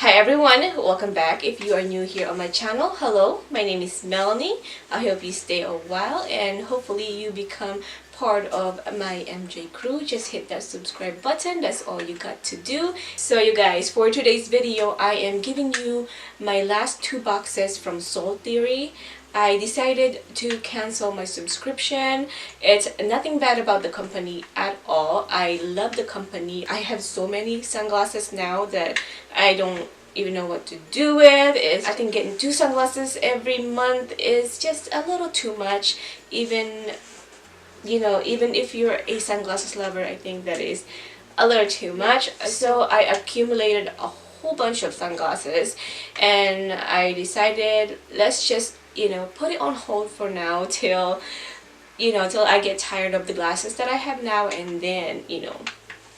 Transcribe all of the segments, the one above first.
Hi everyone, welcome back. If you are new here on my channel, hello, my name is Melanie. I hope you stay a while and hopefully you become part of my MJ crew. Just hit that subscribe button, that's all you got to do. So you guys, for today's video, I am giving you my last two boxes from Soul Theory. I decided to cancel my subscription. It's nothing bad about the company at all. I love the company. I have so many sunglasses now that I don't even know what to do with. I think getting two sunglasses every month is just a little too much. Even if you're a sunglasses lover, I think that is a little too much. So I accumulated a whole bunch of sunglasses and I decided let's just put it on hold for now till I get tired of the glasses that I have now, and then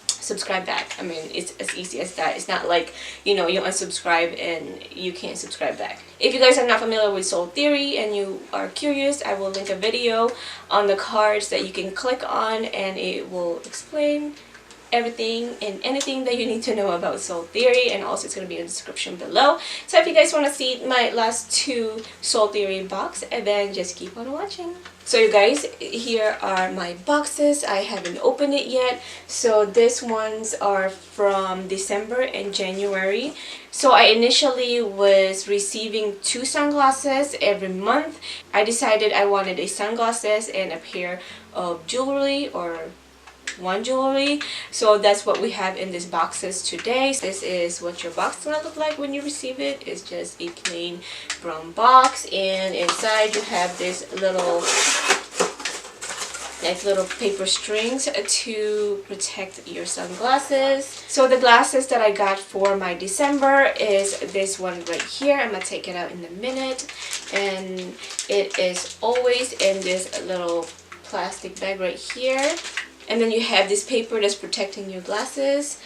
subscribe back. I mean, it's as easy as that. It's not like you unsubscribe and you can't subscribe back. If you guys are not familiar with Soul Theory and you are curious, I will link a video on the cards that you can click on and it will explain everything and anything that you need to know about Soul Theory, and also it's going to be in the description below. So if you guys want to see my last two Soul Theory box, and then just keep on watching. So you guys, here are my boxes. I haven't opened it yet. So these ones are from December and January. So I initially was receiving two sunglasses every month. I decided I wanted a sunglasses and a pair of jewelry, or one jewelry. So that's what we have in these boxes today. This is what your box is gonna look like when you receive it. It's just a plain brown box, and inside you have this little paper strings to protect your sunglasses. So the glasses that I got for my December is this one right here. I'm gonna take it out in a minute, and it is always in this little plastic bag right here. And then you have this paper that's protecting your glasses,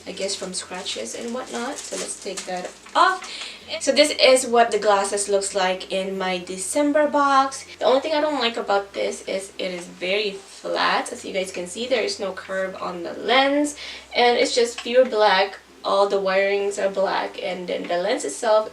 I guess from scratches and whatnot. So let's take that off. So this is what the glasses looks like in my December box. The only thing I don't like about this is it is very flat. As you guys can see, there is no curve on the lens, and it's just pure black. All the wirings are black, and then the lens itself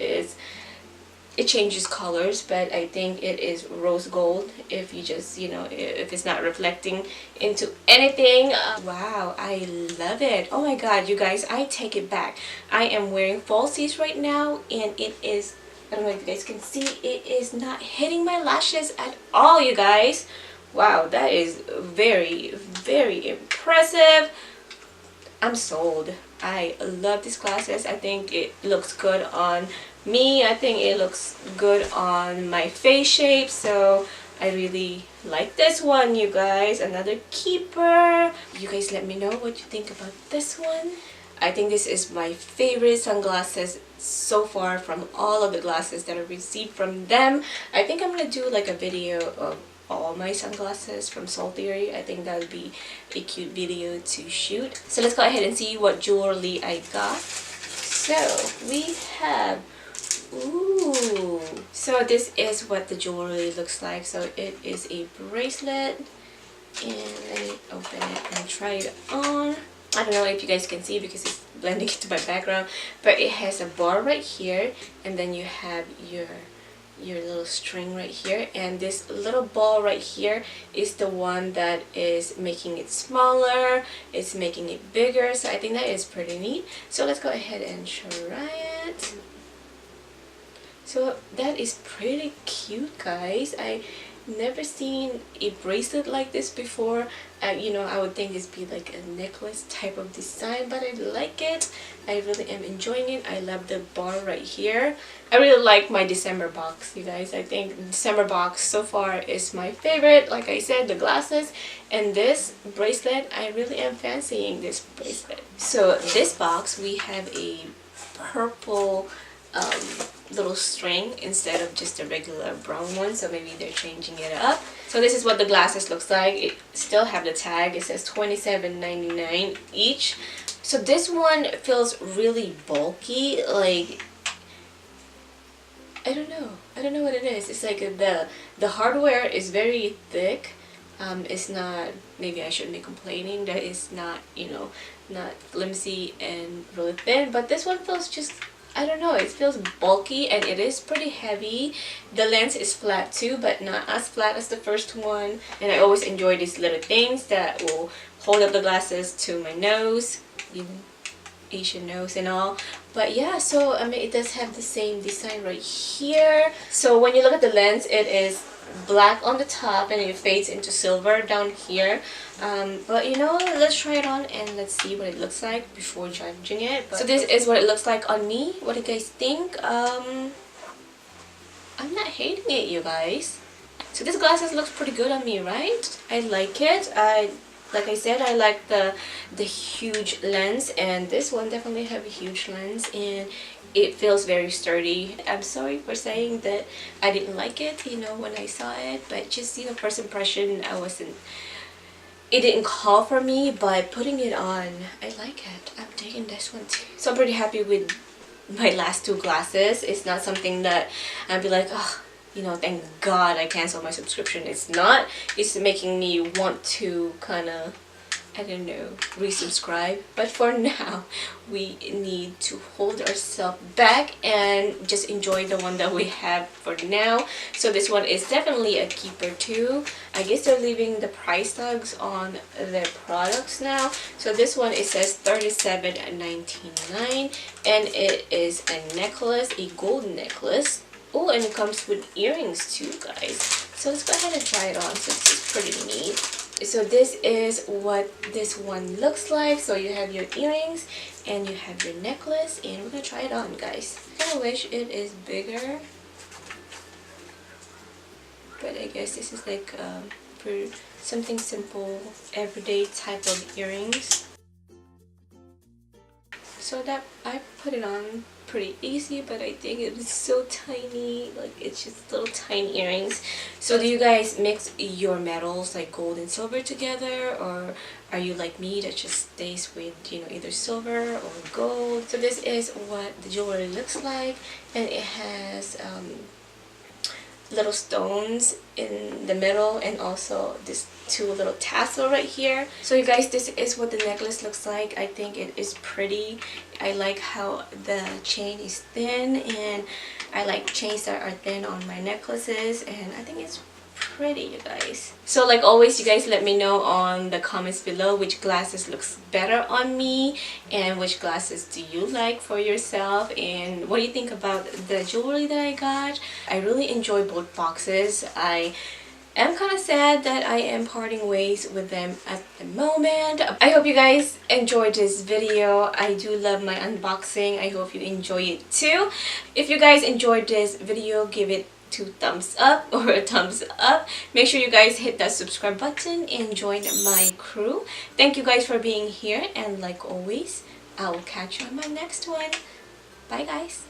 it changes colors, but I think it is rose gold if you just, if it's not reflecting into anything. Wow, I love it. Oh my god, you guys, I take it back. I am wearing falsies right now, and it is, I don't know if you guys can see, it is not hitting my lashes at all, you guys. Wow, that is very, very impressive. I'm sold. I love these glasses. I think it looks good on me. I think it looks good on my face shape. So I really like this one, you guys. Another keeper. You guys let me know what you think about this one. I think this is my favorite sunglasses so far from all of the glasses that I received from them. I think I'm gonna do like a video of all my sunglasses from Soul Theory. I think that would be a cute video to shoot. So let's go ahead and see what jewelry I got. So we have, ooh, so this is what the jewelry looks like. So it is a bracelet, and let me open it and try it on. I don't know if you guys can see because it's blending into my background, but it has a bar right here, and then you have your little string right here, and this little ball right here is the one that is making it smaller. It's making it bigger, so I think that is pretty neat. So let's go ahead and try it. So that is pretty cute, guys. I never seen a bracelet like this before. I would think this be like a necklace type of design, but I like it. I really am enjoying it. I love the bar right here. I really like my December box, you guys. I think the December box so far is my favorite. Like I said, the glasses and this bracelet, I really am fancying this bracelet. So this box, we have a purple little string instead of just a regular brown one, so maybe they're changing it up. So this is what the glasses looks like. It still have the tag. It says $27.99 each. So this one feels really bulky. Like, I don't know what it is. It's like the hardware is very thick. It's not, maybe I shouldn't be complaining that it's not, not flimsy and really thin. But this one feels just, I don't know, it feels bulky and it is pretty heavy. The lens is flat too, but not as flat as the first one. And I always enjoy these little things that will hold up the glasses to my nose, you know, Asian nose and all. But yeah, so I mean, it does have the same design right here. So when you look at the lens, it is black on the top and it fades into silver down here. But you know, let's try it on and let's see what it looks like before judging it. So this is what it looks like on me. What do you guys think? I'm not hating it, you guys. So this glasses looks pretty good on me, right? I like it. Like I said, I like the huge lens, and this one definitely have a huge lens and it feels very sturdy. I'm sorry for saying that I didn't like it, you know, when I saw it, but just, you know, first impression, it didn't call for me, but putting it on, I like it. I'm taking this one too. So I'm pretty happy with my last two glasses. It's not something that I'd be like, oh, you know, thank God I canceled my subscription. It's not. It's making me want to kind of, I don't know, resubscribe. But for now, we need to hold ourselves back and just enjoy the one that we have for now. So this one is definitely a keeper too. I guess they're leaving the price tags on their products now. So this one, it says $37.99 and it is a necklace, a gold necklace. Oh, and it comes with earrings too, guys. So let's go ahead and try it on. So this is pretty neat. So this is what this one looks like. So you have your earrings and you have your necklace, and we're gonna try it on, guys. I kind of wish it is bigger, but I guess this is like for something simple, everyday type of earrings. So that I put it on pretty easy, but I think it is so tiny, like it's just little tiny earrings. So do you guys mix your metals like gold and silver together, or are you like me that just stays with, you know, either silver or gold? So this is what the jewelry looks like, and it has little stones in the middle and also this two little tassel right here. So you guys, this is what the necklace looks like. I think it is pretty. I like how the chain is thin, and I like chains that are thin on my necklaces, and I think it's pretty, you guys. So like always, you guys let me know on the comments below which glasses looks better on me and which glasses do you like for yourself, and what do you think about the jewelry that I got. I really enjoy both boxes. I am kind of sad that I am parting ways with them at the moment. I hope you guys enjoyed this video. I do love my unboxing. I hope you enjoy it too. If you guys enjoyed this video, give it 2 thumbs up or a thumbs up. Make sure you guys hit that subscribe button and join my crew. Thank you guys for being here, and like always, I will catch you on my next one. Bye guys.